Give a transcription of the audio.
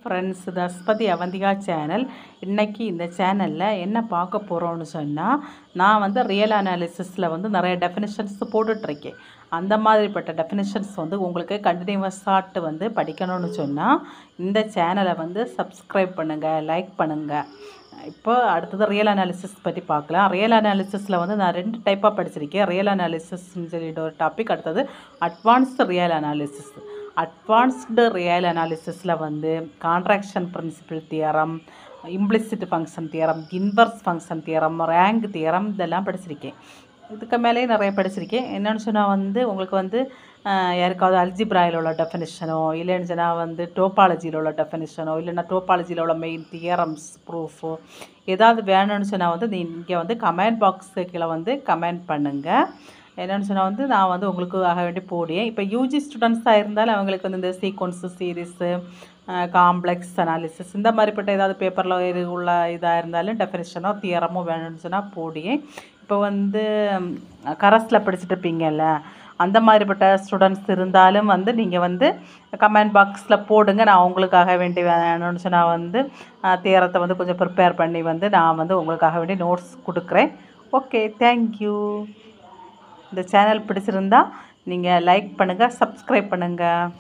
Friends, தஸ்பதி Avantika channel. இன்றைக்கி இந்த சேனலில் என்ன பார்க்க போகிறோன்னு சொன்னால், நான் வந்து ரியல் அனாலிசிஸில் வந்து நிறைய டெஃபினிஷன்ஸ் போட்டுட்ருக்கேன். அந்த மாதிரிப்பட்ட டெஃபினிஷன்ஸ் வந்து உங்களுக்கு கண்டினியூவஸாட்டு வந்து படிக்கணும்னு சொன்னால் இந்த சேனலை வந்து சப்ஸ்கிரைப் பண்ணுங்கள், லைக் பண்ணுங்கள். இப்போ அடுத்தது ரியல் அனாலிசிஸ் பற்றி பார்க்கலாம். ரியல் அனாலிசிஸில் வந்து நான் 2 டைப்பாக படிச்சிருக்கேன். ரியல் அனாலிசிஸ்ன்னு சொல்லிட்டு ஒரு டாபிக், அடுத்தது advanced real analysis. Advanced real அனாலிசிஸில் வந்து contraction principle theorem, implicit function theorem, inverse function theorem, rank theorem இதெல்லாம் படிச்சிருக்கேன். இதுக்கு மேலேயே நிறைய படிச்சிருக்கேன். என்னென்னு சொன்னால் வந்து உங்களுக்கு வந்து யாருக்காவது அல்ஜிப்ராயில் உள்ள டெஃபினிஷனோ, இல்லைன்னு சொன்னால் வந்து டோபாலஜியில் உள்ள டெஃபினிஷனோ, இல்லைன்னா டோபாலஜியில் உள்ள மெயின் தியரம்ஸ் ப்ரூஃபோ ஏதாவது வேணும்னு சொன்னால் வந்து நீங்கள் வந்து கமெண்ட் பாக்ஸு கீழே வந்து கமெண்ட் பண்ணுங்கள். என்னென்னு சொன்னால் வந்து நான் வந்து உங்களுக்கு ஆக வேண்டி போடுவேன். இப்போ யூஜி ஸ்டூடெண்ட்ஸாக இருந்தாலும் அவங்களுக்கு வந்து இந்த சீக்வன்ஸு, சீரீஸு, காம்ப்ளெக்ஸ் அனாலிசிஸ் இந்த மாதிரிப்பட்ட ஏதாவது பேப்பரில் உள்ள இதாக இருந்தாலும் டெஃபினிஷனோ தியரமோ வேணும்னு சொன்னால் போடுவேன். இப்போ வந்து கரஸில் படிச்சுட்டு இருப்பீங்கல்ல, அந்த மாதிரிப்பட்ட ஸ்டூடெண்ட்ஸ் இருந்தாலும் வந்து நீங்கள் வந்து கமெண்ட் பாக்ஸில் போடுங்க. நான் உங்களுக்காக வேண்டி வேணும்னு சொன்னால் வந்து தியரத்தை வந்து கொஞ்சம் ப்ரிப்பேர் பண்ணி வந்து நான் வந்து உங்களுக்காக வேண்டி நோட்ஸ் கொடுக்குறேன். Okay, thank you. இந்த சேனல் பிடிச்சிருந்தா நீங்கள் லைக் பண்ணுங்கள், சப்ஸ்கிரைப் பண்ணுங்கள்.